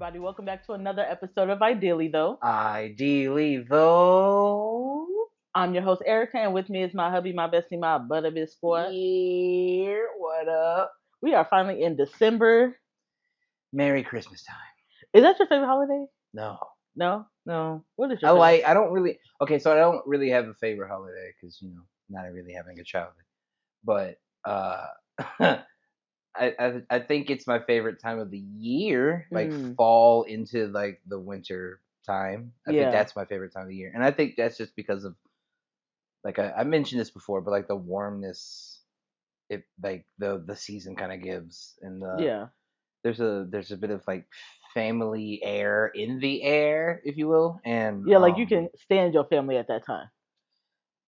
everybody. Welcome back to another episode of Ideally, though. Ideally, though. I'm your host, Erika, and with me is my hubby, my bestie, my butterbiscuit. Yeah, what up? We are finally in December. Merry Christmas time. Is that your favorite holiday? No. No? No. What is your favorite? I don't really. Okay, so I don't really have a favorite holiday because, not really having a childhood. But, I think it's my favorite time of the year, like fall into like the winter time. I think that's my favorite time of the year, and I think that's just because of like I mentioned this before, but like the warmness, it like the season kind of gives, and there's a bit of like family air in the air, if you will, and like you can stand your family at that time.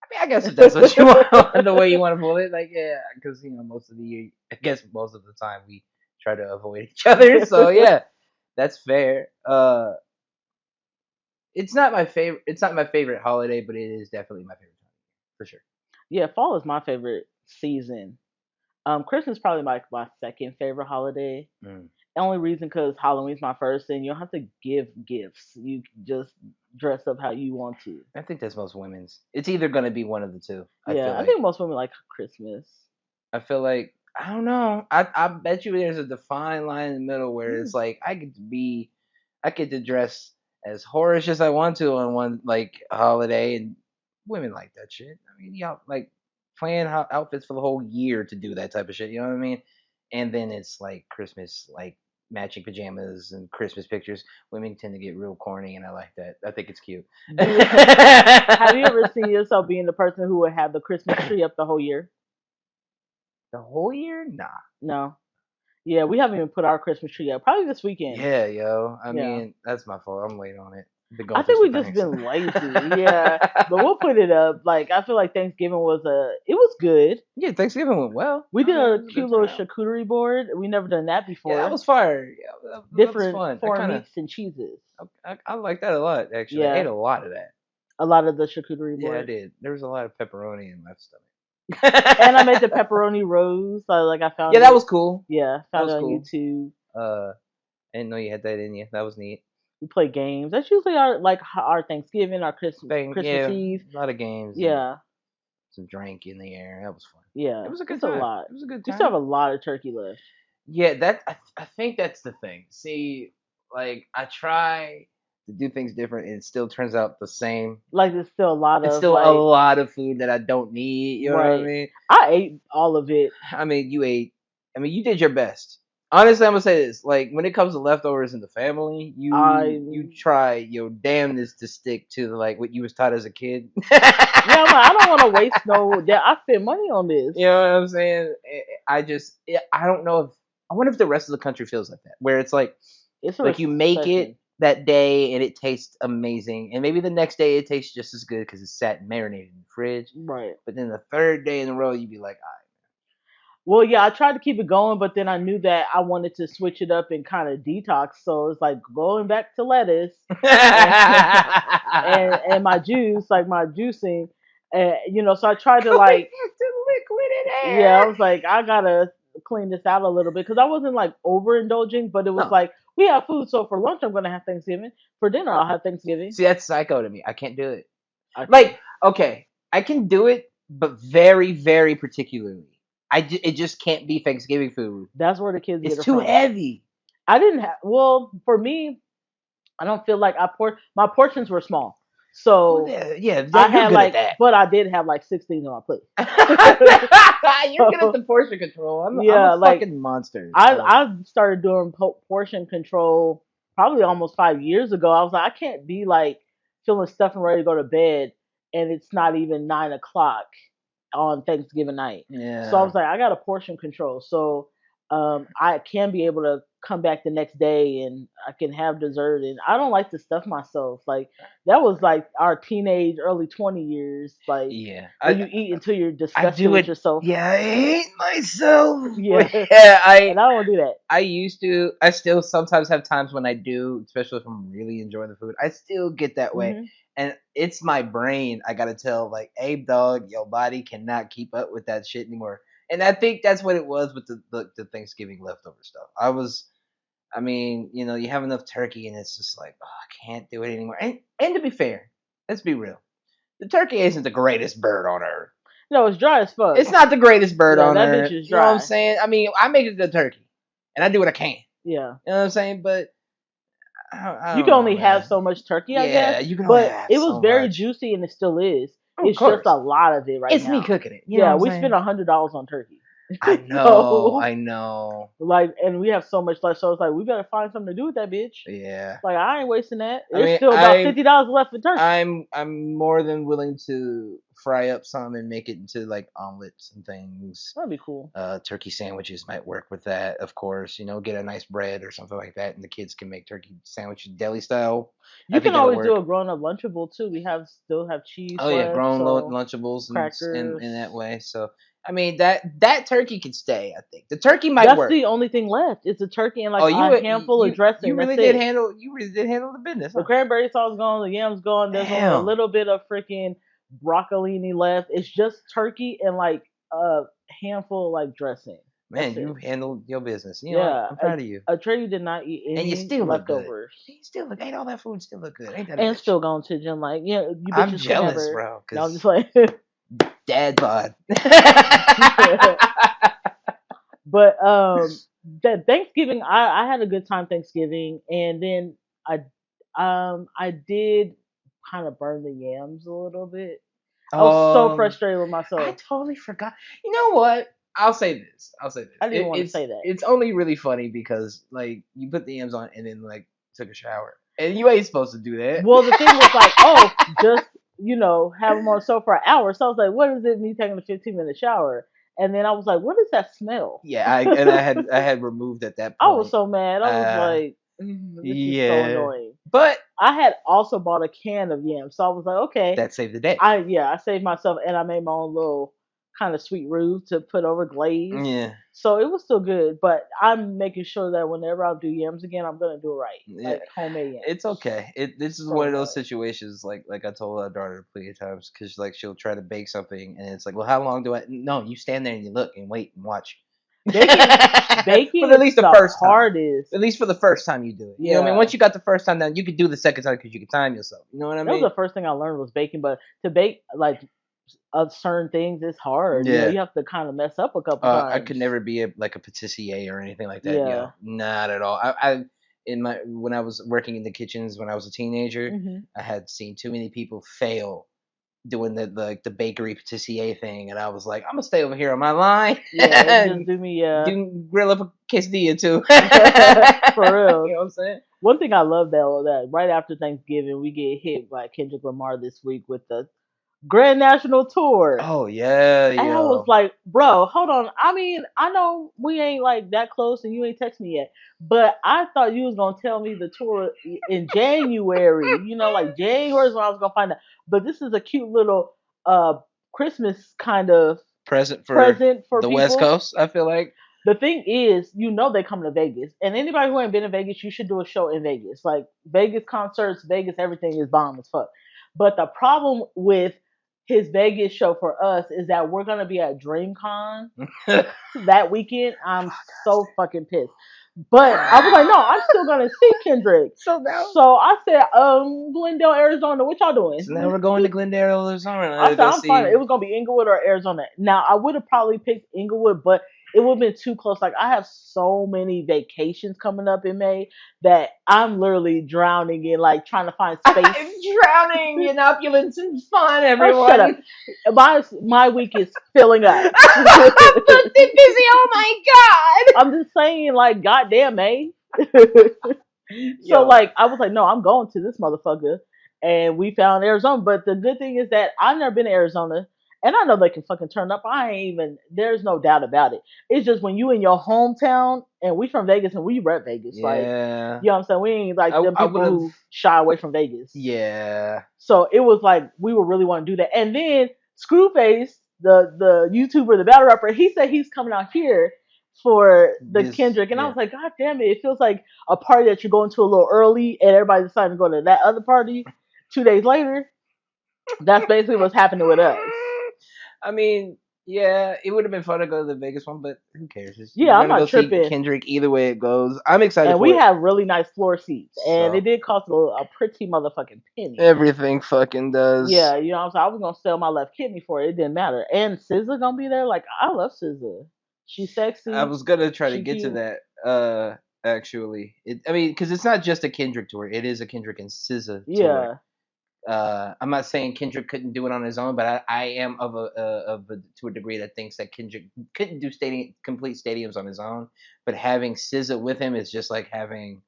I mean, I guess if that's what you want, the way you want to pull it, like yeah, because most of the year, I guess most of the time we try to avoid each other, so yeah, that's fair. It's not my favorite. It's not my favorite holiday, but it is definitely my favorite time for sure. Yeah, fall is my favorite season. Christmas is probably my second favorite holiday. The only reason because Halloween's my first, and you don't have to give gifts. You just dress up how you want to. I think that's most women's. It's either gonna be one of the two. I think most women like Christmas. I feel like I don't know. I bet you there's a defined line in the middle where it's like I get to dress as whorish as I want to on one like holiday, and women like that shit. I mean, y'all like plan outfits for the whole year to do that type of shit. You know what I mean? And then it's like Christmas, like matching pajamas and Christmas pictures. Women tend to get real corny, and I like that. I think it's cute. Have you ever seen yourself being the person who would have the Christmas tree up the whole year? The whole year? Nah. No. Yeah, we haven't even put our Christmas tree up. Probably this weekend. Yeah, yo. I mean, that's my fault. I'm late on it. I think we just been lazy. Yeah, but we'll put it up. Like I feel like Thanksgiving it was good. Yeah, Thanksgiving went well. We did a cute little charcuterie board. We never done that before. Yeah, that was fire. Yeah, different fun. foreign meats and cheeses. I like that a lot. Actually, I ate a lot of that. A lot of the charcuterie board. Yeah, I did. There was a lot of pepperoni in my stomach. And I made the pepperoni rose. I found. Yeah, that was cool. Yeah, found it on YouTube. I didn't know you had that in you. That was neat. We play games. That's usually our Thanksgiving, our Christmas Eve. A lot of games. Yeah. Some drink in the air. That was fun. Yeah. It was a good time. A lot. It was a good time. We still have a lot of turkey left. Yeah, I think that's the thing. See, like I try to do things different and it still turns out the same. Like there's still a lot a lot of food that I don't need. You know what I mean? I ate all of it. I mean, you did your best. Honestly, I'm gonna say this: like when it comes to leftovers in the family, you try your damnedest to stick to like what you was taught as a kid. I don't want to waste I spent money on this. You know what I'm saying? I don't know if I wonder if the rest of the country feels like that, where it's like you make it that day and it tastes amazing, and maybe the next day it tastes just as good because it's sat and marinated in the fridge. Right. But then the third day in a row, you'd be like, all right. Well, yeah, I tried to keep it going, but then I knew that I wanted to switch it up and kind of detox. So it's like going back to lettuce and my juice, like my juicing, and so I tried to like liquid in air. Yeah, I was like, I gotta clean this out a little bit because I wasn't like overindulging, but it was like we have food. So for lunch, I'm gonna have Thanksgiving. For dinner, I'll have Thanksgiving. See, that's psycho to me. I can't do it. Okay, I can do it, but very, very particularly. It just can't be Thanksgiving food. That's where the kids get it from. It's too heavy. I didn't have. Well, for me, I don't feel like my portions were small. So yeah, I had but I did have like 16 on my plate. You're good at the portion control. I'm a fucking monster. I started doing portion control probably almost 5 years ago. I was like, I can't be like feeling stuffed and ready to go to bed, and it's not even 9:00 on Thanksgiving night. Yeah. So I was like, I got a portion control. So I can be able to come back the next day and I can have dessert. And I don't like to stuff myself. Like that was like our teenage, early 20 years. Like you eat until you're disgusted with yourself. Yeah, I hate myself. Yeah, and I don't do that. I still sometimes have times when I do, especially if I'm really enjoying the food. I still get that way. Mm-hmm. And it's my brain. I gotta tell, like, hey, dog, your body cannot keep up with that shit anymore. And I think that's what it was with the Thanksgiving leftover stuff. I mean, you have enough turkey, and it's just like, oh, I can't do it anymore. And to be fair, let's be real. The turkey isn't the greatest bird on earth. No, it's dry as fuck. It's not the greatest bird Yeah, on that bitch earth. is You know what I'm dry. saying? I mean, I make a good turkey, and I do what I can. Yeah. You know what I'm saying? But I You don't can know, only have man. so much turkey, I Yeah, guess. you can only But have it was so very much. juicy, and it still is. Oh, of It's just course. a lot of it right It's now. me cooking it. You know Yeah, what I'm we saying? spent $100 on turkey. I know. So, I know. like, and we have so much left, so it's like we better find something to do with that bitch. Yeah. Like, I ain't wasting that. I There's mean, still about $50 left for turkey. I'm more than willing to fry up some and make it into like omelets and things. That'd be cool. Turkey sandwiches might work with that, of course. Get a nice bread or something like that, and the kids can make turkey sandwiches deli style. You can always do a grown up Lunchable too. We still have cheese. Oh yeah, left, grown so Lunchables crackers. in that way. So I mean that turkey can stay. I think the turkey might That's work. the only thing left. It's a turkey and like Oh, a handful of dressing. you really That's did it. handle the business. The Huh? cranberry sauce gone. The yams gone. There's only a little bit of freaking broccolini left. It's just turkey and like a handful of like dressing. Man, That's you it. handled your business. Yeah, I'm proud of you. Atreyu did not eat And you any still look good. leftovers. You still look. Ain't all that food still look good? Ain't that a And bitch? still going to the gym like, yeah, you I'm bitches can jealous, never. bro. No, I'm Cause just like, dad bod. but that Thanksgiving, I had a good time Thanksgiving, and then I did kind of burn the yams a little bit. I was so frustrated with I myself. totally forgot. You know what? I'll say this. I didn't want to say that. It's only really funny because like you put the yams on and then like took a shower, and you ain't supposed to do that. Well, the thing was like, oh, just have them on the sofa for an hour. So I was like, what is it? Me taking a 15-minute shower, and then I was like, what is that smell? Yeah, I had removed at that I point. was so mad. I was like, this is so annoying. But I had also bought a can of yams, so I was like, okay, that saved the day. I saved myself, and I made my own little kind of sweet roux to put over glaze. Yeah. So it was still good, but I'm making sure that whenever I do yams again, I'm gonna do it right, like homemade yams. It's okay. This is one of those situations like I told our daughter plenty of times because like she'll try to bake something and it's like, well, how long do I? No, you stand there and you look and wait and watch. Baking at least the first hardest. At least for the first time you do it. You know what I mean? Once you got the first time down, you could do the second time because you can time yourself. You know what I mean? That was the first thing I learned was baking, but to bake like of certain things is hard. Yeah. You have to kind of mess up a couple times. I could never be like a patissier or anything like that. Yeah. Not at all. When I was working in the kitchens when I was a teenager, I had seen too many people fail doing the bakery patissier thing, and I was like, I'm gonna stay over here on my line. Yeah, just do me grill up a quesadilla too. For real. You know what I'm saying? One thing I love that right after Thanksgiving we get hit by Kendrick Lamar this week with the Grand National Tour. Oh yeah, and I was like, bro, hold on. I mean, I know we ain't like that close, and you ain't text me yet, but I thought you was gonna tell me the tour in January. Like January is when I was gonna find out. But this is a cute little Christmas kind of present for the people. West Coast. I feel like the thing is, they come to Vegas, and anybody who ain't been to Vegas, you should do a show in Vegas. Like Vegas concerts, Vegas everything is bomb as fuck. But the problem with his Vegas show for us is that we're gonna be at DreamCon that weekend. I'm so fucking pissed. But I was like, no, I'm still gonna see Kendrick. So I said, Glendale, Arizona, what y'all doing? So now we're going to Glendale, Arizona. I said, I'm fine. It was gonna be Inglewood or Arizona. Now I would have probably picked Inglewood, but it would have been too close. Like I have so many vacations coming up in May that I'm literally drowning in like trying to find space. I'm drowning in opulence and fun, everyone. Shut up. My week is filling up. I'm booked and busy. Oh my god. I'm just saying, like, goddamn, May. So like I was like, no, I'm going to this motherfucker. And we found Arizona. But the good thing is that I've never been to Arizona. And I know they can fucking turn up. There's no doubt about it. It's just when you in your hometown, and we from Vegas and we rep Vegas. Yeah. Like, you know what I'm saying? We ain't like the people who shy away from Vegas. Yeah. So it was like, we would really want to do that. And then Screwface, the YouTuber, the battle rapper, he said he's coming out here for the Kendrick. And I was like, God damn it. It feels like a party that you're going to a little early and everybody decided to go to that other party 2 days later. That's basically what's happening with us. I mean, Yeah, it would have been fun to go to the Vegas one, but who cares? Yeah, We're I'm gonna not go see tripping. Kendrick either way it goes. I'm excited And for we it. have really nice floor seats, and it So did cost a pretty motherfucking penny. everything fucking does. Yeah, you know what I'm saying? I was gonna sell my left kidney for it. It didn't matter. And SZA gonna be there. Like I love SZA. She's I sexy. was gonna try to She get to cute. that. Actually, I mean, because it's not just a Kendrick tour; it is a Kendrick and SZA tour. Yeah, I'm not saying Kendrick couldn't do it on his own, but I am to a degree that thinks that Kendrick couldn't do complete stadiums on his own. But having SZA with him is just like having,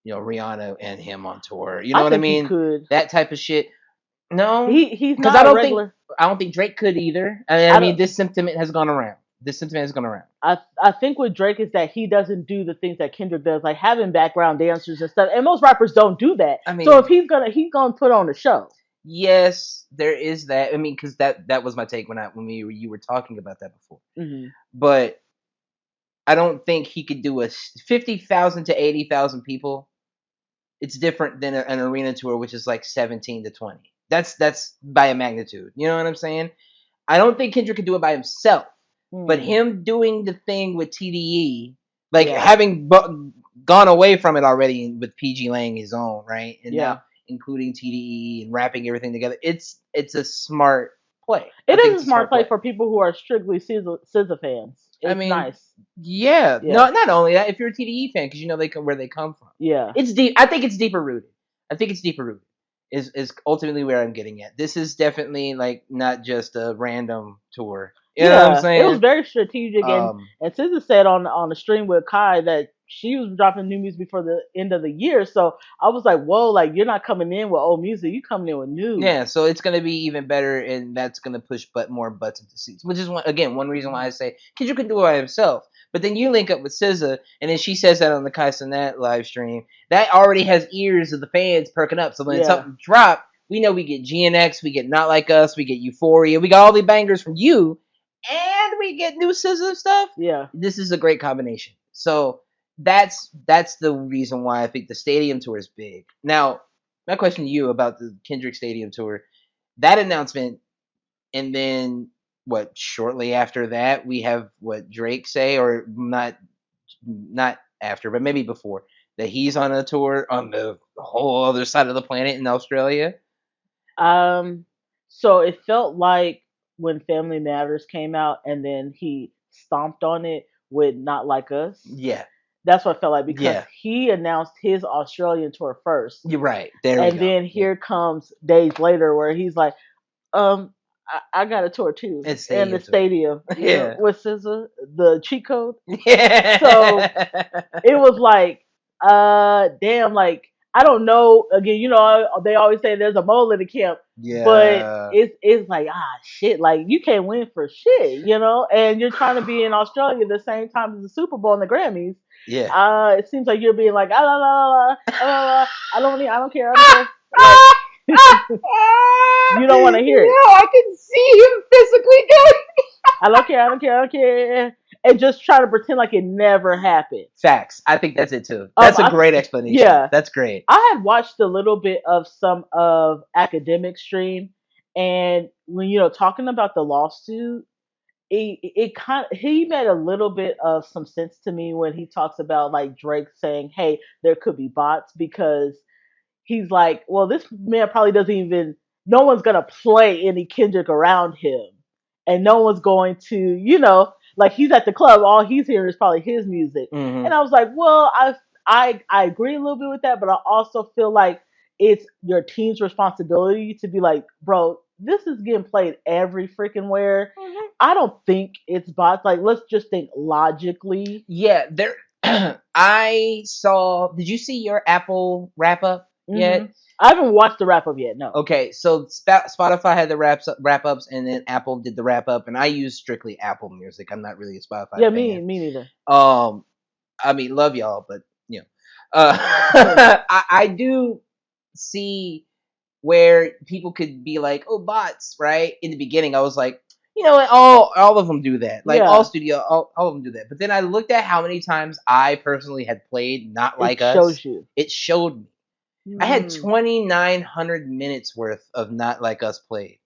Rihanna and him on tour. You know I what I think he mean? could. That type of shit. No, He's because I not a don't think regular. I don't think Drake could either. I I mean, don't. this sentiment has gone around. This sentiment has gone around. I think with Drake is that he doesn't do the things that Kendrick does, like having background dancers and stuff. And most rappers don't do that. I So if mean, he's gonna put on a show. yes, there is that. I mean, because that was my take you were talking about that before. Hmm. But I don't think he could do a 50,000 to 80,000 people. It's different than an arena tour, which is like 17 to 20. That's by a magnitude. You know what I'm saying? I don't think Kendrick could do it by himself, but Hmm. him doing the thing with TDE, like Yeah. having gone away from it already with PG laying his own, right, and Yeah. now including TDE and wrapping everything together. It's a smart play. I It think is it's a a smart smart play play. for people who are strictly SZA fans. I It's mean, nice. yeah, Yeah. no, not only that, if you're a TDE fan, because you know where they come from. Yeah. It's deep. I think it's deeper rooted. I think it's deeper rooted. Is ultimately where I'm getting at. This is definitely like not just a random tour. You know what I'm Yeah, it was saying? very strategic, Um, and SZA said on the stream with Kai that she was dropping new music before the end of the year. So I was like, whoa, like you're not coming in with old music, you coming in with new. yeah, so it's gonna be even better, and that's gonna push more butts into seats. Which is one reason why I say Kendrick can do it by himself. But then you link up with SZA, and then she says that on the Kai Cenat live stream. That already has ears of the fans perking up. So when Yeah, something drop, we know we get GNX, we get Not Like Us, we get Euphoria, we got all the bangers from you, and we get new SZA stuff. yeah. This is a great combination. So that's the reason why I think the stadium tour is big. Now, my question to you about the Kendrick Stadium tour, that announcement, and then what? Shortly after that, we have what Drake say, or not after, but maybe before, that he's on a tour on the whole other side of the planet in Australia. Um, so it felt like when Family Matters came out, and then he stomped on it with Not Like Us. Yeah, That's what it felt like because yeah, he announced his Australian tour first, you're right. There we and go. then Yeah, here comes days later where he's like, I got a tour too it's in the stadium tour. stadium, Yeah, with SZA, the cheat code. So yeah, it was like, damn, like I don't know. Again, they always say there's a mole in the camp, but yeah, it's like shit, like you can't win for shit, and you're trying to be in Australia the same time as the Super Bowl and the Grammys. yeah. It seems like you're being like, la la la la, I don't care, I don't care, like. You don't want to hear it. No, I can see him physically doing. I don't care. I don't care. I don't care. And just try to pretend like it never happened. Facts. I think that's it too. That's a great explanation. Yeah, That's great. I had watched a little bit of some of academic stream, and when talking about the lawsuit, it kind of he made a little bit of some sense to me when he talks about like Drake saying, "Hey, there could be bots," because he's like, well, this man probably doesn't even, no one's going to play any Kendrick around him. And no one's going to, like he's at the club, all he's hearing is probably his music. Hmm. And I was like, well, I agree a little bit with that, but I also feel like it's your team's responsibility to be like, bro, this is getting played every freaking where. Hmm. I don't think it's bots. Like, let's just think logically. Yeah, there. I saw. Did you see your Apple wrap up Hmm. yet? I haven't watched the wrap up yet. No. Okay, so Spotify had the wrap ups, and then Apple did the wrap up, and I use strictly Apple Music. I'm not really a Spotify Yeah, fan. me neither. Um, I mean, love y'all, but I do see where people could be like, "Oh, bots!" Right? In the beginning, I was like, you know what? All of them do that. Like Yeah. all of them do that. But then I looked at how many times I personally had played Not It Like Us. shows you. It showed me. I had Mm. 2,900 minutes worth of Not Like Us played.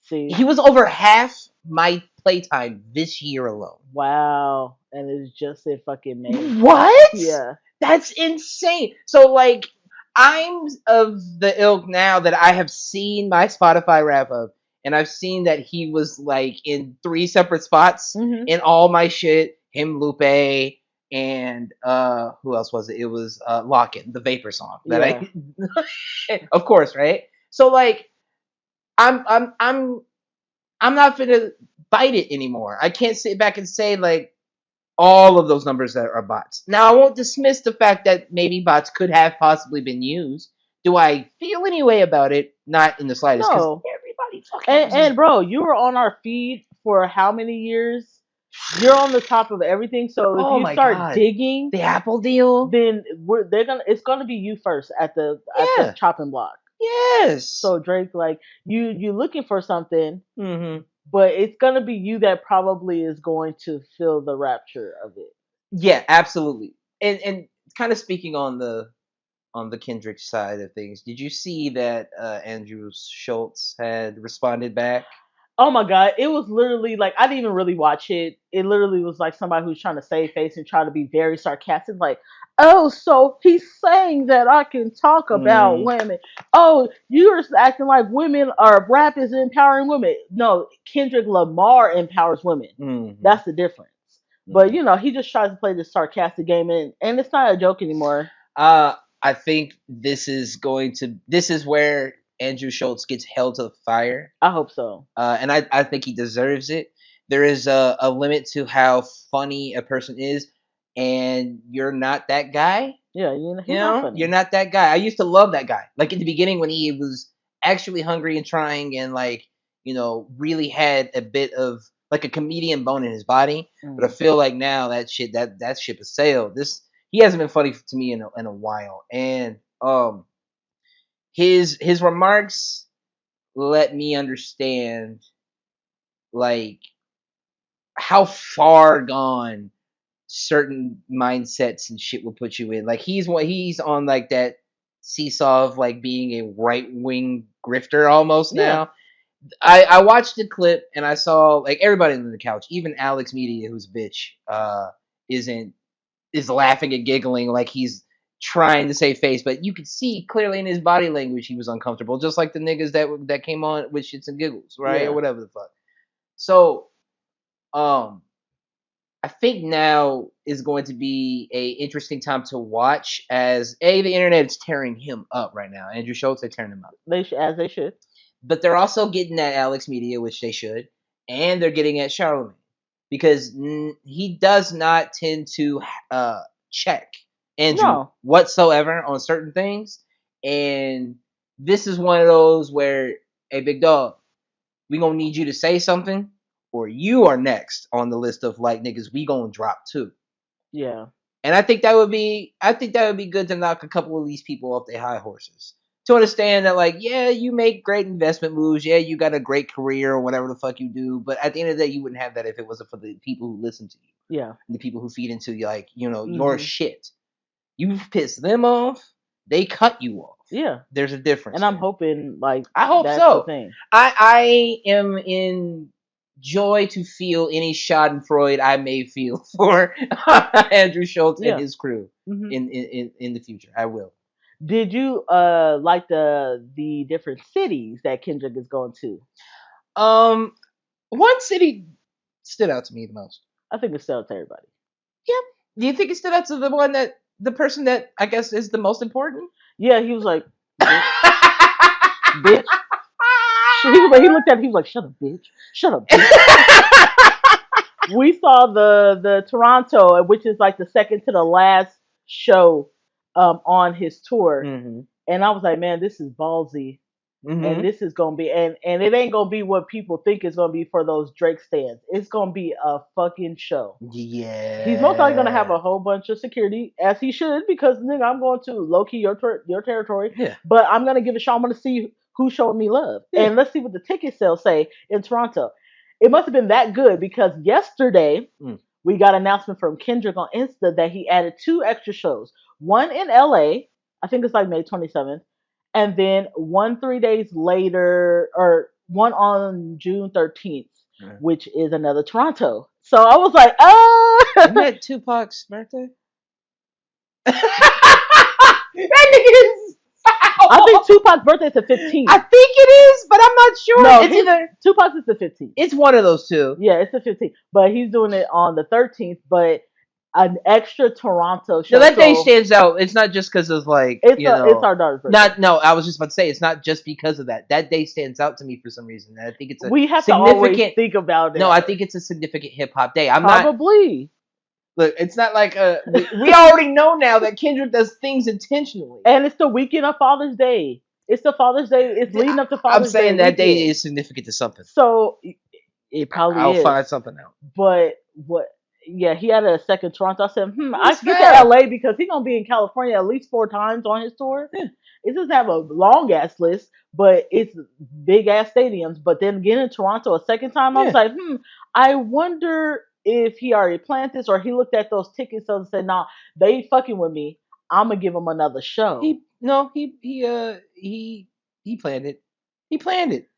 See, He was over half my playtime this year alone. Wow. And it's just in fucking May. What? Yeah. That's insane. So like, I'm of the ilk now that I have seen my Spotify wrap up, and I've seen that he was like in 3 separate spots in all my shit. Him, Lupe, and who else was it? It was Lockin', the Vapor song that I of course, right? So like, I'm I'm I'm I'm not gonna bite it anymore. I can't sit back and say like all of those numbers that are bots. Now I won't dismiss the fact that maybe bots could have possibly been used. Do I feel any way about it? Not in the slightest, because No. everybody fucking And bro, you were on our feed for how many years? You're on the top of everything. So if oh you my start god, digging, the Apple deal. then it's gonna be you first at the Yeah. chopping block. Yes. So Drake, like you looking for something, Mm-hmm. but it's gonna be you that probably is going to feel the rapture of it. Yeah, absolutely. And kind of speaking on the Kendrick side of things, did you see that Andrew Schultz had responded back? Oh my god, it was literally like I didn't even really watch it. It literally was like somebody who's trying to save face and try to be very sarcastic, like, oh, so he's saying that I can talk about women. Oh, you're just acting like women or rap is empowering women. No, Kendrick Lamar empowers women. Mm-hmm. That's the difference. But you know, he just tries to play this sarcastic game, and it's not a joke anymore. I think this is where Andrew Schultz gets held to the fire. I hope so. And I think he deserves it. There is a limit to how funny a person is, and you're not that guy. Yeah, you know, you're not that guy. I used to love that guy. Like in the beginning when he was actually hungry and trying, and like, you know, really had a bit of like a comedian bone in his body. But I feel like now that ship has sailed. He hasn't been funny to me in a while, and his remarks let me understand like how far gone certain mindsets and shit will put you in. Like he's on like that seesaw of like being a right wing grifter almost now. I watched the clip and I saw like everybody on the couch, even Alex Media, who's a bitch, is laughing and giggling like he's trying to save face, but you could see clearly in his body language he was uncomfortable, just like the niggas that came on with shits and giggles, right, or whatever the fuck. So, I think now is going to be a interesting time to watch as the internet is tearing him up right now. Andrew Schultz, they're tearing him up. As they should. But they're also getting at Alex Media, which they should, and they're getting at Charlamagne because he does not tend to check Andrew whatsoever on certain things, and this is one of those where, hey, big dog, we gonna need you to say something, or you are next on the list of like niggas we gonna drop too. Yeah. And I think that would be good to knock a couple of these people off their high horses. To understand that, like, yeah, you make great investment moves, yeah, you got a great career or whatever the fuck you do, but at the end of the day, you wouldn't have that if it wasn't for the people who listen to you. Yeah. And the people who feed into like, you know, your shit. You piss them off, they cut you off. Yeah. There's a difference. And I'm hoping like I hope that's so. The thing. I am in joy to feel any schadenfreude I may feel for Andrew Schultz and his crew in the future. I will. Did you like the different cities that Kendrick is going to? One city stood out to me the most. I think it stood out to everybody. Yeah. Do you think it stood out to the person that I guess is the most important? Yeah, he was like, bitch. He looked at it, he was like, shut up, bitch. Shut up, bitch. We saw the Toronto, which is like the second to the last show on his tour. And I was like, man, this is ballsy. And this is gonna be and it ain't gonna be what people think it's gonna be for those Drake stands. It's gonna be a fucking show. Yeah. He's most likely gonna have a whole bunch of security, as he should, because nigga, I'm going to low key your territory. Yeah. But I'm gonna give a show. I'm gonna see who's showing me love. Yeah. And let's see what the ticket sales say in Toronto. It must have been that good because yesterday we got an announcement from Kendrick on Insta that he added 2 extra shows. One in LA, I think it's like May 27th. And then one 3 days later, or one on June 13th which is another Toronto. So I was like, Isn't that Tupac's birthday? that nigga is. I think Tupac's birthday is the 15th. I think it is, but I'm not sure. No, it's either Tupac's is the 15th. It's one of those two. Yeah, it's the 15th, but he's doing it on the 13th. But an extra Toronto show. No, that day stands out. It's not just because of like it's our daughter's birthday. No, I was just about to say it's not just because of that. That day stands out to me for some reason. And I think it's we have to always think about it. No, I think it's a significant hip hop day. Probably. Look, it's not like we already know now that Kendrick does things intentionally, and it's the weekend of Father's Day. It's the Father's Day. It's leading up to Father's Day. I'm saying that day is significant to something. So it probably I'll find something out. But what? Yeah, he had a second Toronto. I said, I get to LA because he's gonna be in California at least 4 times on his tour. Yeah. It doesn't have a long ass list, but it's big ass stadiums. But then again in Toronto a second time, I was like, I wonder if he already planned this or he looked at those tickets and said, nah, they ain't fucking with me. I'm gonna give him another show. He planned it. He planned it.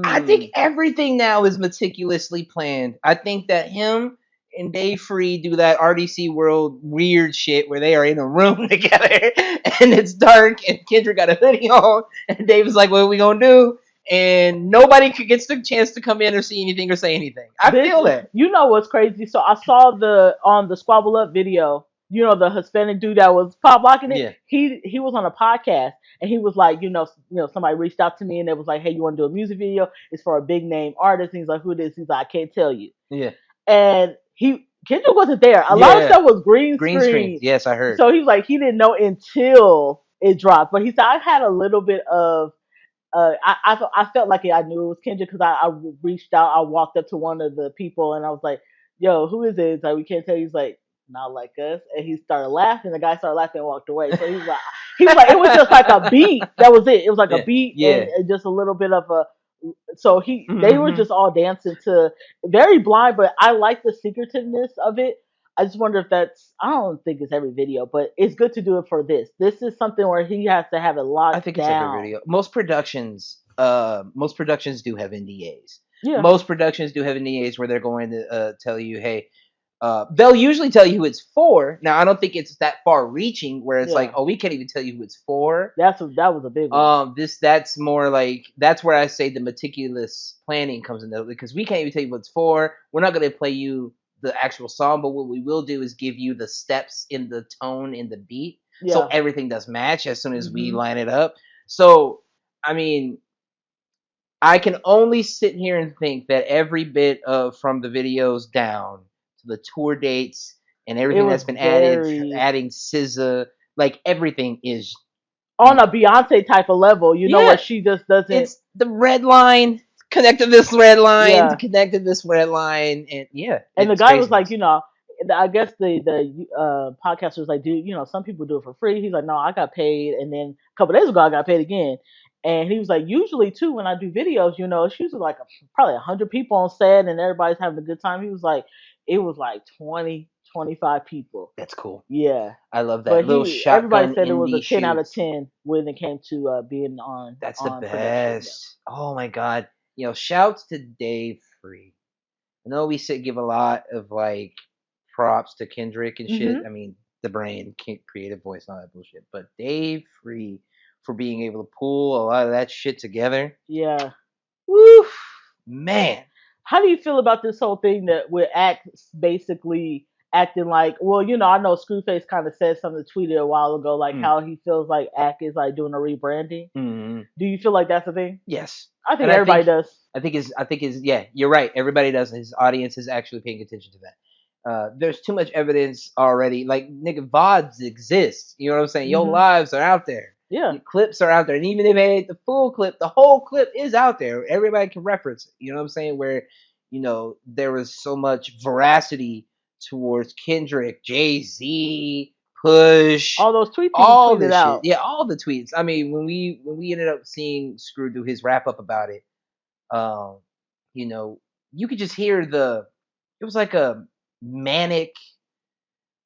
I think everything now is meticulously planned. I think that him and Dave Free do that RDC World weird shit where they are in a room together and it's dark and Kendrick got a hoodie on and Dave is like, what are we gonna do? And nobody gets the chance to come in or see anything or say anything. I feel that. You know what's crazy? So I saw on the Squabble Up video, you know, the Hispanic dude that was pop locking it. Yeah. He was on a podcast and he was like, you know, somebody reached out to me and it was like, hey, you want to do a music video? It's for a big name artist. And he's like, who it is? He's like, I can't tell you. Yeah. And Kendrick wasn't there. A lot of stuff was green screen. Yes, I heard. So he's like, he didn't know until it dropped. But he said, I've had a little bit of. I felt like I knew it was Kendrick because I reached out. I walked up to one of the people and I was like, "Yo, who is it?" It's like, we can't tell. He's like, "Not like us." And he started laughing. The guy started laughing and walked away. So he was like, it was just like a beat. That was it. It was like a beat and just a little bit of a. So they were just all dancing to very blind, but I like the secretiveness of it. I just wonder if I don't think it's every video, but it's good to do it for this. This is something where he has to have it locked down. I think it's every video. Most productions do have NDAs. Yeah. Most productions do have NDAs where they're going to tell you, hey, they'll usually tell you who it's for. Now, I don't think it's that far reaching where it's like, oh, we can't even tell you who it's for. That was a big one. That's more like, that's where I say the meticulous planning comes into it because we can't even tell you what it's for. We're not going to play you the actual song, but what we will do is give you the steps in the tone, in the beat, so everything does match as soon as we line it up. So, I mean, I can only sit here and think that every bit of from the videos down to the tour dates and everything that's been adding SZA, like everything is on a Beyonce type of level. You know what she just doesn't. It's the red line. Connect to this red line, connect to this red line, and And the guy was like, you know, I guess the podcaster was like, dude, you know, some people do it for free. He's like, no, I got paid, and then a couple days ago I got paid again. And he was like, usually too, when I do videos, you know, it's usually like probably 100 people on set, and everybody's having a good time. He was like, it was like 20, 25 people. That's cool. Yeah, I love that. But everybody said it was a 10 out of 10 when it came to being on. That's the best. Oh my god. You know, shouts to Dave Free. I know we give a lot of like props to Kendrick and shit. I mean, the brain, creative voice, all that bullshit. But Dave Free for being able to pull a lot of that shit together. Yeah. Woo, man. How do you feel about this whole thing that with Ak basically acting like, well, you know, I know Screwface kind of said something, tweeted a while ago, like how he feels like Ak is like doing a rebranding. Do you feel like that's a thing? Yes. I think everybody does. I think yeah, you're right. Everybody does. His audience is actually paying attention to that. There's too much evidence already. Like, nigga, VODs exist. You know what I'm saying? Your lives are out there. Yeah. Your clips are out there. And even if it ain't the full clip, the whole clip is out there. Everybody can reference it. You know what I'm saying? Where, you know, there was so much veracity towards Kendrick, Jay-Z, Push, all those tweets, all the out. Yeah, all the tweets. I mean, when we ended up seeing Screw do his wrap up about it, you know, you could just hear it was like a manic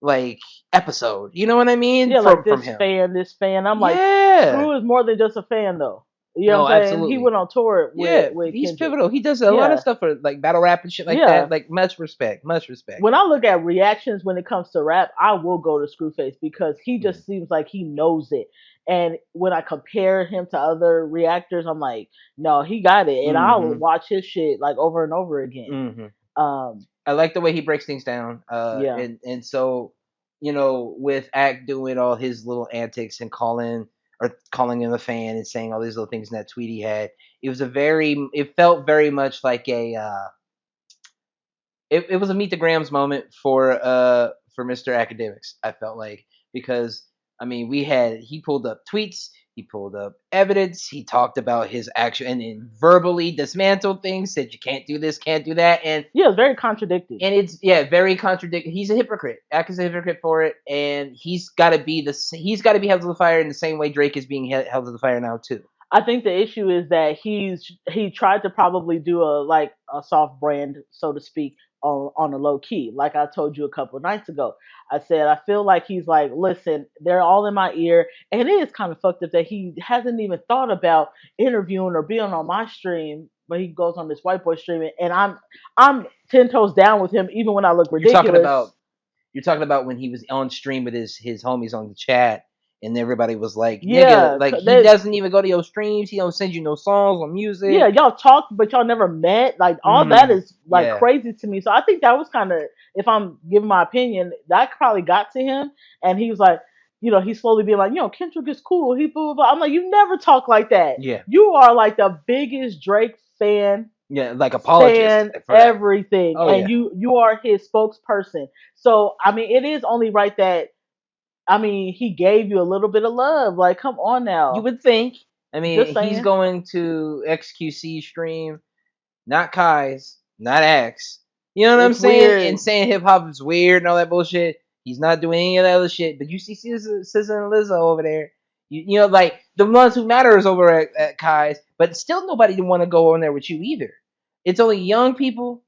like episode. You know what I mean? Yeah, like this fan. I'm like, Screw is more than just a fan though. You know No, what I'm saying? He absolutely. went on tour Yeah, with he's Kendrick. pivotal. He does a lot of Yeah, stuff for like battle rap and shit like yeah. that. Like much respect, much respect. When I look at reactions when it comes to rap, I will go to Screwface because he Mhm. just seems like he knows it. And when I compare him to other reactors, I'm like, no, he got it. And I'll Mhm. watch his shit like over and over again. Mhm. Um, I like the way he breaks things down. yeah. And so, with Ak doing all his little antics and calling him a fan and saying all these little things in that tweet he had, it felt very much like it was a meet the Grams moment for Mr. Academics. I felt like, because I mean, he pulled up tweets, he pulled up evidence, he talked about his action and verbally dismantled things, said you can't do this, can't do that, Yeah, it's very contradicting. and it's, yeah, very contradictory. He's a hypocrite. Ak is a hypocrite for it, and he's got to be held to the fire in the same way Drake is being held to the fire now too. I think the issue is that he tried to probably do a soft brand, so to speak, on a low key. Like I told you a couple of nights ago, I said I feel like he's like, listen, they're all in my ear, and it is kind of fucked up that he hasn't even thought about interviewing or being on my stream, but he goes on this white boy streaming, and I'm 10 toes down with him, even when I look You're talking ridiculous. about you're talking about when he was on stream with his homies on the chat, and everybody was like, "Nigga, Yeah, like he doesn't even go to your streams. He don't send you no songs or yeah, music." y'all talked, but y'all never met. Like all that Mm, is like yeah, crazy to me. So I think that was kind of, if I'm giving my opinion, that probably got to him, and he was like, he's slowly being like, Kendrick is cool. He blah, blah, blah. I'm like, you never talk like that. yeah, You are like the biggest Drake fan, yeah. Like apologist stan for that. everything, Oh and yeah, you are his spokesperson. So I mean, it is only right that, I mean, he gave you a little bit of love. Like, come on you now. would think. I Just mean, he's saying. going to XQC stream, not Kai's, not X. You know what I'm It's saying? weird. And saying hip hop is weird and all that bullshit. He's not doing any of that other shit. But you see SZA and Lizzo over there. Like the ones who matter is over at Kai's, but still nobody would want to go on there with you either. It's only young people.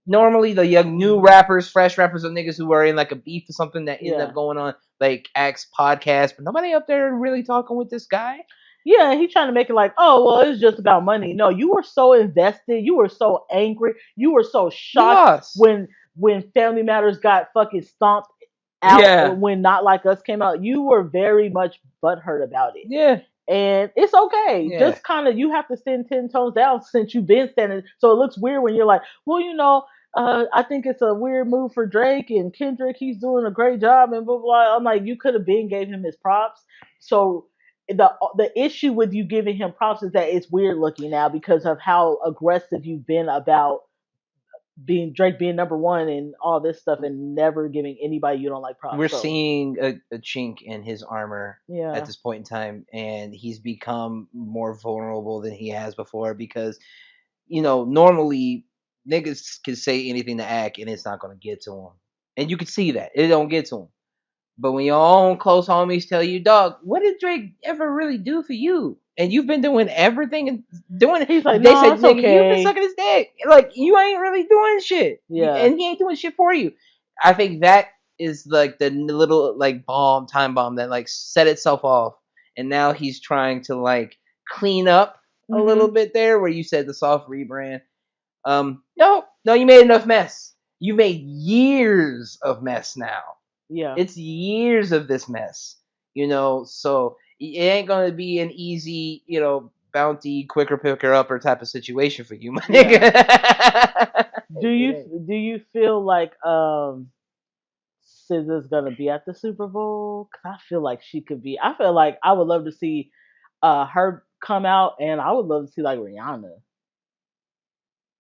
Normally, the young new Mhm. rappers, fresh rappers, or niggas who are in like a beef or something that end up Yeah. going on like X podcast, but nobody up there really talking with this guy. Yeah, he's trying to make it like, oh, well, it's just about money. No, you were so invested. You were so angry. You were so You shocked lost. when Family Matters got fucking stomped out, Yeah, when Not Like Us came out. You were very much butthurt about it. yeah, And it's okay. yeah. Just kind of, you have to stand 10 toes down since you've been standing. So it looks weird when you're like, well, I think it's a weird move for Drake and Kendrick. He's doing a great job and blah blah, blah. I'm like, you could have been gave him his props. So the issue with you giving him props is that it's weird looking now because of how aggressive you've been about being Drake being number one and all this stuff, and never giving anybody you don't like props. We're So seeing a chink in his armor at yeah, this point in time, and he's become more vulnerable than he has before because, normally niggas can say anything to Ak and it's not going to get to him. And you can see that. It don't get to him. But when your own close homies tell you, dog, what did Drake ever really do for you? And you've been doing everything and doing it. he's like, They no, said, it's nigga, you've been okay. sucking his dick. Like, you ain't really doing shit. Yeah, And he ain't doing shit for you. I think that is like the little like time bomb that like set itself off. And now he's trying to like clean up a little hmm, bit there where you said the soft rebrand. No, you made enough mess. You made years of mess now. yeah. It's years of this mess, so it ain't gonna be an easy, bounty, quicker picker upper type of situation for you, my Yeah. nigga. Do It you ain't. do you feel like SZA's gonna be at the Super Bowl? 'Cause I feel like she could be. I feel like I would love to see her come out, and I would love to see like Rihanna.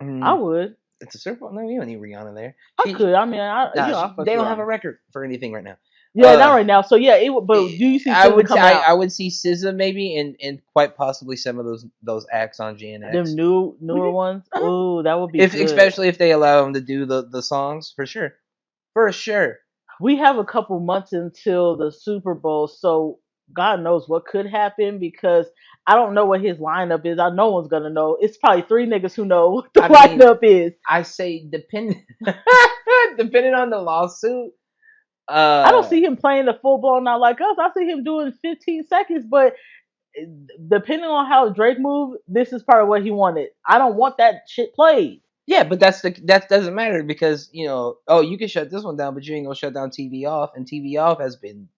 I Mm, would. it's a circle. No, you don't need Rihanna there. I could. I mean, Nah, I fuck they with don't have a Rihanna. record for anything right now. Yeah, not Uh, right now. So yeah, it would. But do you see I SZA would, coming out? I would see SZA maybe, and quite possibly some of those acts on Them GNX. newer ones. Uh-huh. Ooh, that would be If good. especially if they allow him to do the songs, for sure. We have a couple months until the Super Bowl, so God knows what could happen because I don't know what his lineup is. No one's gonna know. It's probably three niggas who know what the I mean, lineup is. I say depending on the lawsuit. I don't Uh, see him playing the full blown Not Like Us. I see him doing 15 seconds, but depending on how Drake moved, this is part of what he wanted. I don't want that shit played. Yeah, but that doesn't matter because oh, you can shut this one down, but you ain't gonna shut down TV off, and TV off has been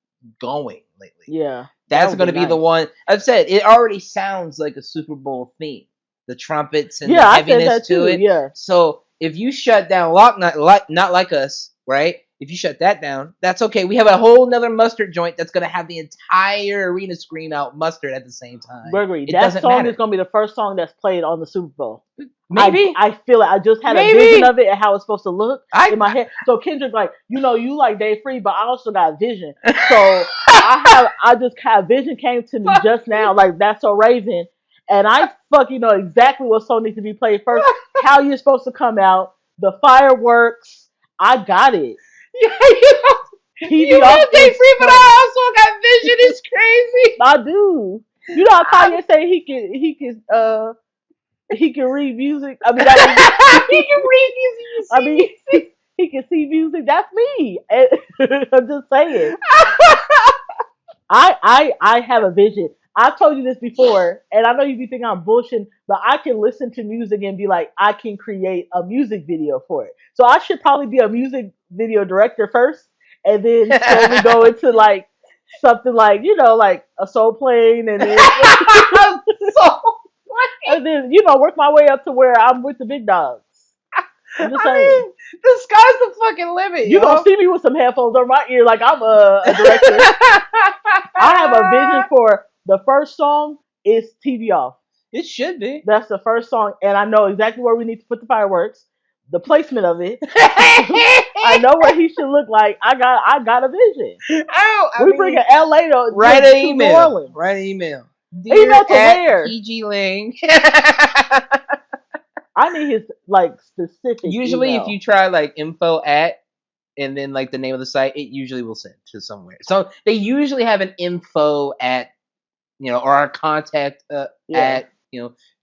going lately. Yeah, that That's would be gonna be the nice. one. I've said it already sounds like a Super Bowl theme. The trumpets and the Yeah, I said heaviness that to too. it. Yeah, So if you shut down not like us, right? If you shut that down, that's okay. We have a whole nother mustard joint that's gonna have the entire arena scream out mustard at the same time. Gregory, It that doesn't song is matter. gonna be the first song that's played on the Super Bowl. Maybe, I feel it. I just had a vision maybe. of it and how it's supposed to look I in my head. So Kendrick, like, you like Dave Free, but I also got vision. So I just had vision came to me just now, like That's So Raven, and I fucking know exactly what song needs to be played first, how you're supposed to come out, the fireworks. I got it. Yeah, TV you off will Dave is Free, but playing. I also got vision. It's crazy. I do. You know how Kanye say he can read music. I mean, He can read music. You I see mean, music. he can see music. That's me. I'm just saying. I have a vision. I've told you this before, and I know you be thinking I'm bullshitting, but I can listen to music and be like, I can create a music video for it. So I should probably be a music video director first, and then slowly go into like something like like a soul plane, and then So and then work my way up to where I'm with the big dogs. I'm just I saying. mean, the sky's the fucking limit, You gonna yo. see me with some headphones on my ear like I'm a director. I have a vision for the first song is TV off. It should be. That's the first song, and I know exactly where we need to put the fireworks, the placement of it. I know what he should look like. I got a vision. We bring LA to write an New email. Orleans. Write an email. Email to where? PG Lang. I need his like specific. Usually, email. if you try like info at and then like the name of the site, it usually will send to somewhere. So they usually have an info at or a contact at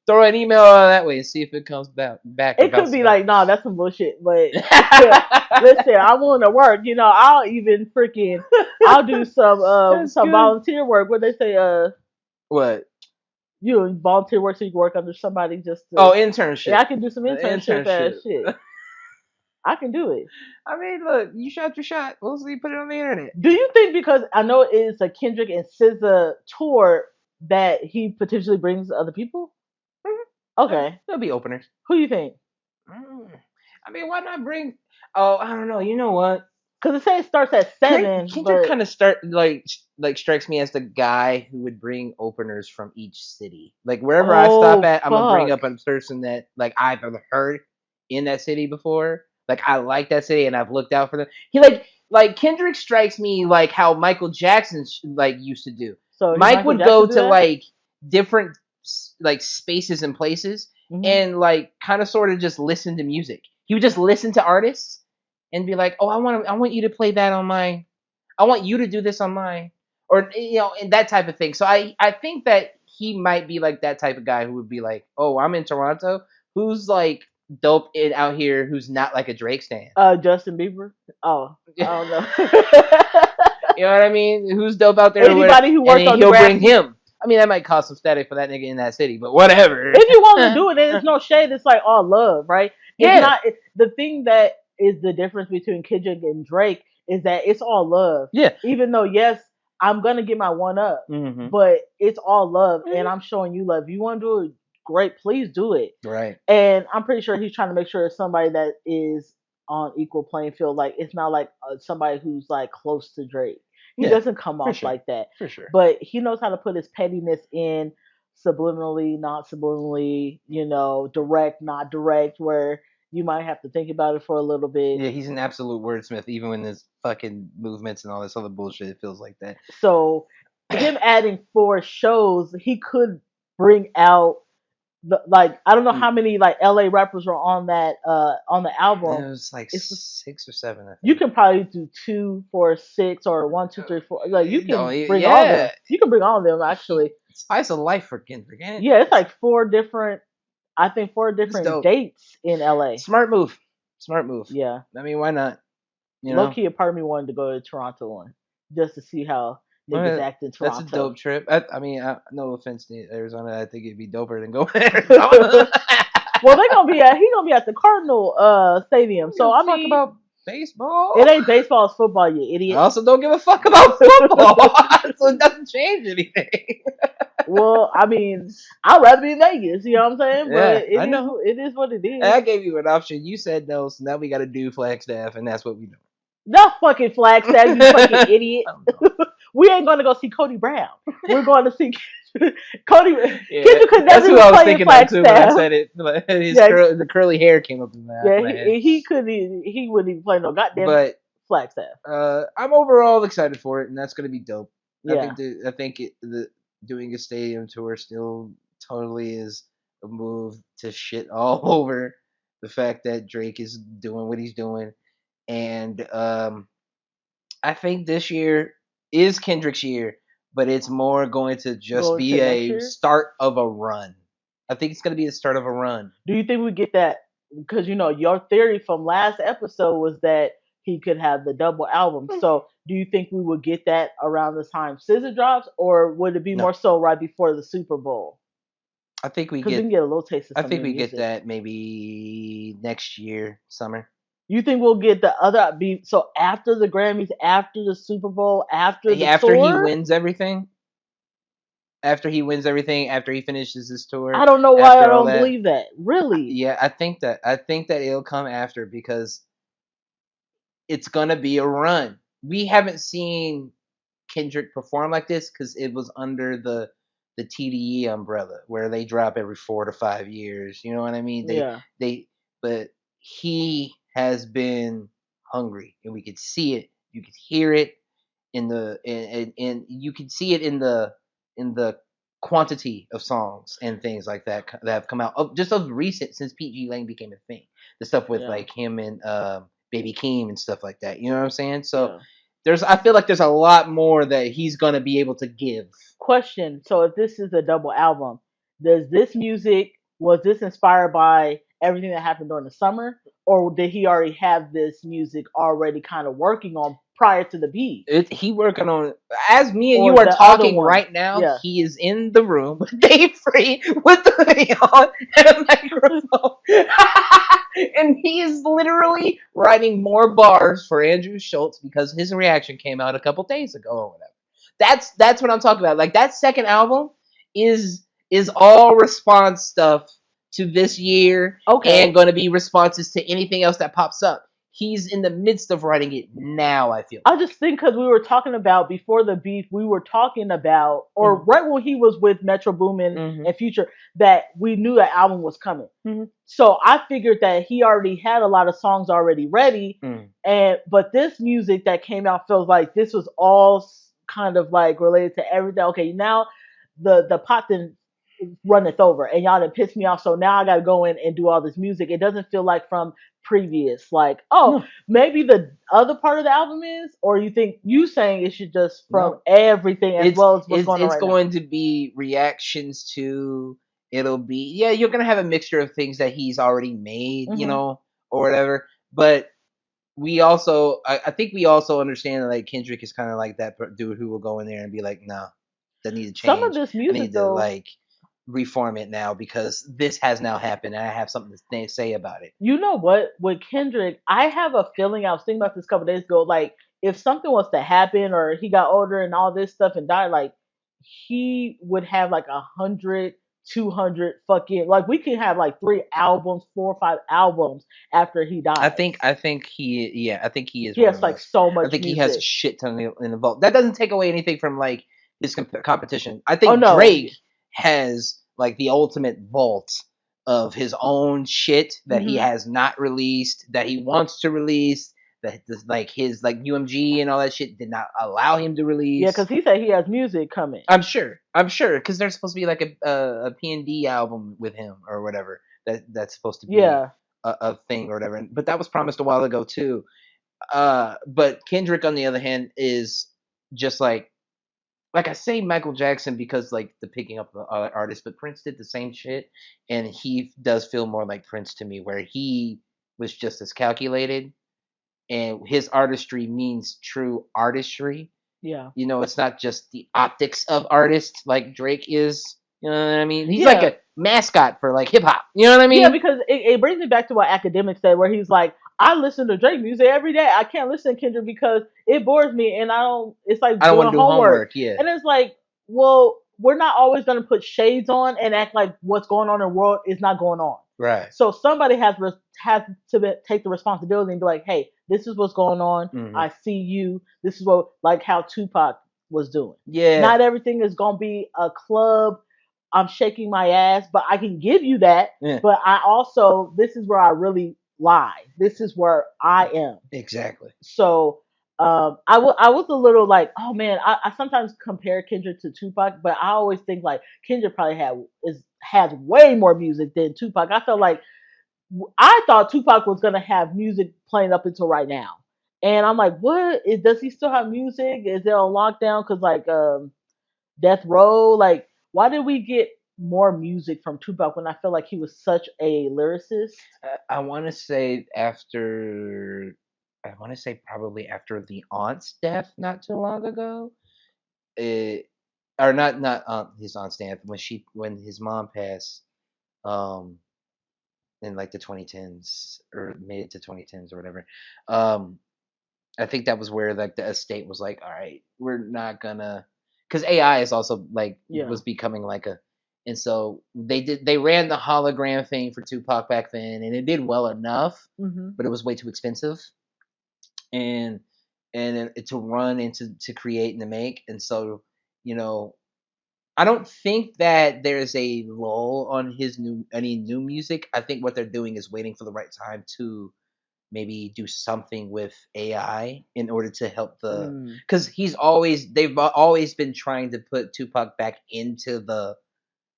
throw an email that way and see if it comes back. It could be like, nah, that's some bullshit. But listen, I'm willing to work. I'll even I'll do some volunteer work. What they say, what? Volunteer work so you can work under somebody just to. Oh, internship. Yeah, I can do some internship ass shit. I can do it. I mean, look, you shot your shot. We'll see. Put it on the internet. Do you think because I know it is a Kendrick and SZA tour that he potentially brings other people? Mm-hmm. Okay, there'll be openers. Who do you think? I mean, why not bring? Oh, I don't know. You know what? Because it says it starts at 7. Kendrick kind of strikes me as the guy who would bring openers from each city. Like wherever I stop at, I'm gonna bring up a person that like I've heard in that city before. Like I like that city and I've looked out for them. He like Kendrick strikes me like how Michael Jackson used to do. So Mike would go to like different like spaces and places and like kind of sort of just listen to music. He would just listen to artists and be like, "Oh, I want you to play that on mine. I want you to do this on mine." Or and that type of thing. So I think that he might be like that type of guy who would be like, "Oh, I'm in Toronto. Who's like dope out here who's not like a Drake stan?" Justin Bieber. Oh, I don't know. You know what I mean? Who's dope out there? Anybody who works on he'll bring him. I mean, that might cause some static for that nigga in that city, but whatever. If you want to do it, there's no shade. It's like all love, right? It's not the thing that is the difference between Kendrick and Drake is that it's all love. Yeah. Even though, yes, I'm gonna get my one up, but it's all love, and I'm showing you love. If you want to do it, great, please do it. Right. And I'm pretty sure he's trying to make sure it's somebody that is on equal playing field. Like it's not like somebody who's like close to Drake. He doesn't come off like that. For sure. But he knows how to put his pettiness in subliminally, not subliminally, direct, not direct, where you might have to think about it for a little bit. Yeah, he's an absolute wordsmith, even when there's fucking movements and all this other bullshit. It feels like that. So him adding 4 shows, he could bring out I don't know how many like LA rappers were on that on the album. It was like 6 or 7. I think. You can probably do 2, 4, 6, or 1, 2, 3, 4. Like you can bring all of them. You can bring all of them actually. Spice of life for Kendrick, ain't it? Yeah, it's like 4 different dates in LA. Smart move. Yeah. I mean, why not? Low key, a part of me wanted to go to Toronto one just to see how niggas act in That's a Toronto. dope trip. I mean, no offense to Arizona, I think it'd be doper than going to Arizona. Well, he gonna be at the Cardinal stadium. So I Fuck mean, about baseball. it ain't baseball, it's football, you I idiot. also don't give a fuck about football, so it doesn't change anything. Well, I mean, I'd rather be in Vegas, you know what I'm saying? But Yeah, I know. it is what it is. I gave you an option. You said no, so now we got to do Flagstaff, and that's what we do. Not fucking Flagstaff, you fucking idiot. I don't know. We ain't gonna go see Cody Brown. We're going to see Cody. Yeah, Kendrick could that's never who I even was play in thinking of too when I Flagstaff. said it. His Yeah, the curly hair came up in yeah, my head. he couldn't. He wouldn't even play no goddamn But Flagstaff. I'm overall excited for it, and that's gonna be dope. Yeah, I think doing a stadium tour still totally is a move to shit all over the fact that Drake is doing what he's doing, and I think this year is Kendrick's year, but it's more going to just going be to next a year. start of a run. I think it's gonna be the start of a run. Do you think we get that? Because your theory from last episode was that he could have the double album. So do you think we would get that around the time SZA drops, or would it be No, more so right before the Super Bowl? I think we Because we get can get a little taste of I some think new we get music. that maybe next year, summer. You think we'll get the other be so after the Grammys, after the Super Bowl, after the After he tour? wins everything, after he finishes his tour, I don't know why I after all don't that, believe that. Really? yeah, I think that it'll come after because it's gonna be a run. We haven't seen Kendrick perform like this because it was under the TDE umbrella where they drop every 4 to 5 years. You know what I mean? Yeah. But he has been hungry, and we could see it. You could hear it in the and you could see it in the quantity of songs and things like that that have come out just of recent since PG Lang became a thing. The stuff with Yeah. like him and Baby Keem and stuff like that. You know what I'm saying? So Yeah. I feel like there's a lot more that he's gonna be able to give. Question. So if this is a double album, does this music was this inspired by everything that happened during the summer? Or did he already have this music already kind of working on prior to the beat? He working on as me and Or you are the other talking one? right now. Yeah. He is in the room with Dave Free with the hoodie on and a microphone, and he is literally writing more bars for Andrew Schultz because his reaction came out a couple days ago or whatever. That's what I'm talking about. Like that second album is all response stuff to this year and Okay. going to be responses to anything else that pops up. He's in the midst of writing it now. I feel I just think because we were talking about before the beef, we were talking about, or like. right when he was with Metro Boomin Mm-hmm. and Future, that we knew that album was coming. Mm-hmm. So I figured that he already had a lot of songs already ready, Mm. but this music that came out feels like this was all kind of like related to everything. Okay, now the pot then runneth over, and y'all done pissed me off. So now I got to go in and do all this music. It doesn't feel like from previous, like No, maybe the other part of the album is, or you think you saying it should just from no. everything as It's well as what's it's going on it's right now. going to be reactions to. It'll be you're gonna have a mixture of things that he's already made, Hmm. or whatever. But I think we also understand that like Kendrick is kind of like that dude who will go in there and be like, nah, that need to Some of change. this I music need to though, like reform it now because this has now happened and I have something to say about it. you know what? With Kendrick, I have a feeling. I was thinking about this a couple days ago. Like, if something was to happen, or he got older and all this stuff and died, like he would have like 100, 200 fucking like we can have like 3 albums, 4 or 5 albums after he I dies. think I think he yeah I think he is He one has of like us. so I much think he has a music. shit ton in the vault. That doesn't take away anything from like his competition. I Oh think no, Drake has like the ultimate vault of his own shit that he hmm has not released, that he wants to release, that like his like UMG and all that shit did not allow him to yeah, release. because he said he has music coming. I'm sure, because there's supposed to be like a P&D album with him or whatever that's supposed to be Yeah, a thing or whatever. But that was promised a while ago too. But Kendrick, on the other hand, is just like I say Michael Jackson because like the picking up the artist, but Prince did the same shit, and he does feel more like Prince to me, where he was just as calculated, and his artistry means true artistry, Yeah. It's not just the optics of artists like Drake is. You know what I mean? He's like Yeah. a mascot for like hip hop. You know what I Yeah, mean? because it brings me back to what academics said, where he's like, I listen to Drake music every day. I can't listen to Kendrick because it bores me, and I don't. It's like I don't want doing to do homework, homework. Yeah. and it's like, well, we're not always going to put shades on and act like what's going on in the world is not going on. Right. So somebody has to take the responsibility and be like, hey, this is what's going on. Hmm. I see you. This is what, like how Tupac was doing. Yeah. Not everything is going to be a club. I'm shaking my ass, but I can give you that. Yeah. But I also, this is where I really lie. This is where I am. Exactly. So I was a little like, oh man, I sometimes compare Kendrick to Tupac, but I always think like Kendrick probably has way more music than Tupac. I felt like I thought Tupac was gonna have music playing up until right now, and I'm like, what? Does he still have music? Is it on lockdown? Because like Death Row, like why did we get more music from Tupac when I feel like he was such a lyricist? I want to say after. I want to say probably after the aunt's death not too long ago. It, or not his aunt's death, when his mom passed. Um, in like the 2010s or mid to 2010s or whatever. Um, I think that was where like the estate was like, all right, we're not gonna, because AI is also like Yeah. was becoming like a, and so they ran the hologram thing for Tupac back then, and it did well enough, Hmm. but it was way too expensive, and to run and to create and to make, and so you know I don't think that there's a lull on any new music. I think what they're doing is waiting for the right time to maybe do something with AI in order to help Mm. because they've always been trying to put Tupac back into the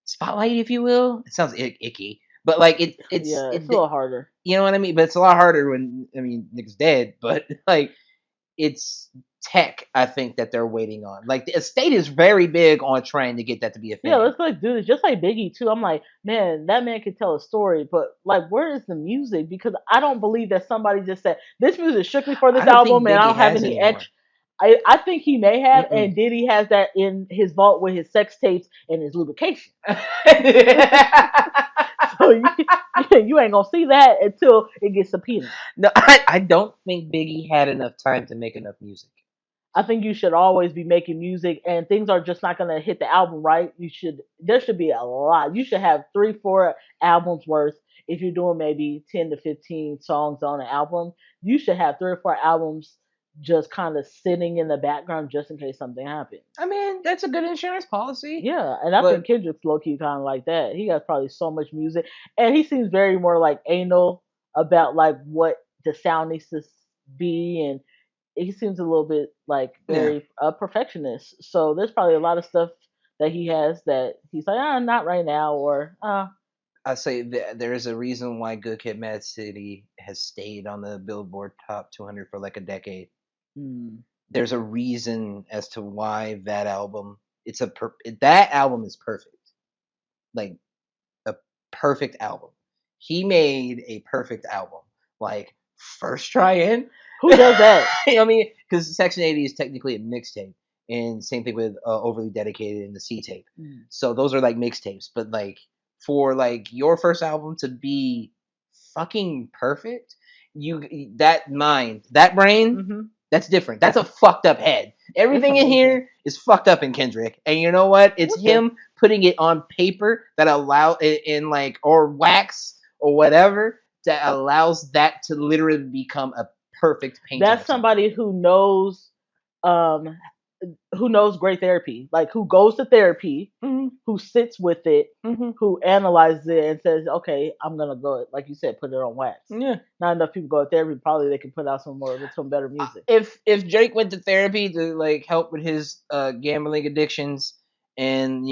spotlight, if you will. It sounds icky, but like Yeah, it's a little harder. you know what I mean. But it's a lot harder when Nick's dead. But like it's tech, I think, that they're waiting on. Like the estate is very big on trying to get that to be a Yeah, thing. let's like do this. Just like Biggie too. I'm like, man, that man could tell a story, but like, where is the music? Because I don't believe that somebody just said this music is strictly for this I don't think album, and I Biggie don't have has any anymore. extra. I think he may have, Mm-mm. and Diddy has that in his vault with his sex tapes and his lubrication. So you ain't gonna see that until it gets subpoenaed. No, I don't think Biggie had enough time to make enough music. I think you should always be making music, and things are just not gonna hit the album right. There should be a lot. You should have 3-4 albums worth. If you're doing maybe 10 to 15 songs on an album, you should have 3 or 4 albums just kind of sitting in the background just in case something happens. I mean, that's a good insurance policy. Yeah, and I think But Kendrick's low key kind of like that. He has probably so much music, and he seems very more like anal about like what the sound needs to be, and he seems a little bit like yeah, very perfectionist. So there's probably a lot of stuff that he has that he's like, not right now, or I say there is a reason why Good Kid, Mad City has stayed on the Billboard Top 200 for like a decade. hmm, There's a reason as to why that album. That album is perfect. Like a perfect album. He made a perfect album. Like first try in. who does that? I mean, because Section 80 is technically a mixtape, and same thing with Overly Dedicated and the C tape. Mm. So those are like mixtapes, but like for like your first album to be fucking perfect, that brain, Hmm. that's different. That's a fucked up head. It's Everything in amazing. here is fucked up in Kendrick, and you know what? It's Okay, him putting it on paper that allow in like or wax or whatever that allows that to literally become a perfect painting that's of something. somebody um, who knows great therapy, like who goes to therapy, Mm-hmm. who sits with it, Mm-hmm. who analyzes it and says, okay, I'm gonna go, like you said, put it on wax. Yeah. Not enough people go to therapy. Probably they can put out some better music. If Drake went to therapy to like help with his gambling addictions and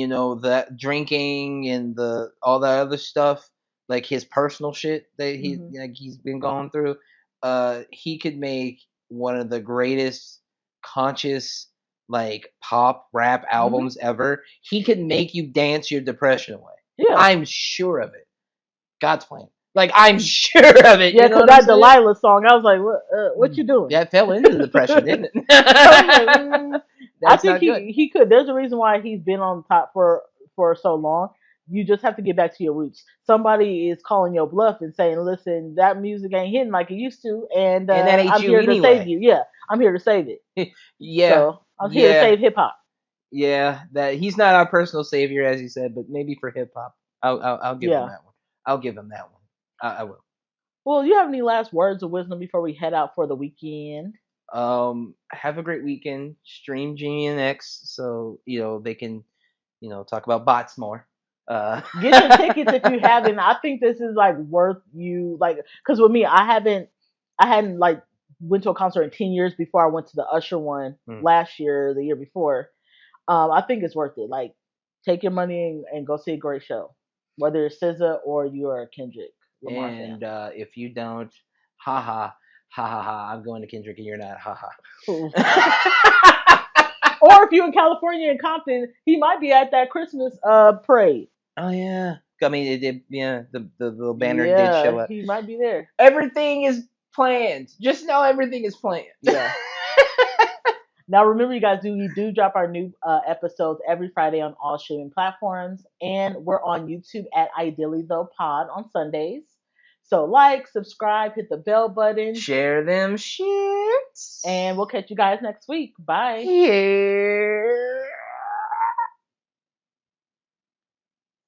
that drinking and the all that other stuff, like his personal shit that Hmm. he's been going through, he could make one of the greatest conscious like pop rap Hmm. albums ever. He could make you dance your depression away. Yeah, I'm sure of it. God's plan. Like I'm sure of it. yeah. You know Cause what I'm that saying? Delilah song, I was like, what you doing? That fell into depression, didn't I was like, it? I That's think not good. he could. There's a reason why he's been on top for so long. You just have to get back to your roots. Somebody is calling your bluff and saying, "Listen, that music ain't hitting like it used to," and And that ain't I'm you here to save anyway. you. Yeah, I'm here to save it. Yeah, So I'm here to yeah, save hip hop. yeah. That he's not our personal savior, as you said, but maybe for hip hop, I'll give him Yeah. that one. I'll give him that one. I will. Well, you have any last words of wisdom before we head out for the weekend? Have a great weekend. Stream Genie and X, so they can talk about bots more. Get your tickets if you haven't. I think this is like worth you like because with me, I hadn't like went to a concert in 10 years before I went to the Usher one Hmm. last year, the year before. I think it's worth it. Like, take your money and go see a great show, whether it's SZA or you're a Kendrick Lamar fan. And if you don't, haha, ha ha ha, I'm going to Kendrick and you're not, haha. Or if you're in California and Compton, he might be at that Christmas parade. Oh yeah. I mean, it did. Yeah, the little banner did show Yeah, up. he might be there. Everything is planned. Just know everything is planned. Yeah. Now remember, you guys, we do drop our new episodes every Friday on all streaming platforms, and we're on YouTube at Ideally Though Pod on Sundays. So like, subscribe, hit the bell button, Share them shits. and we'll catch you guys next week. Bye. Yeah.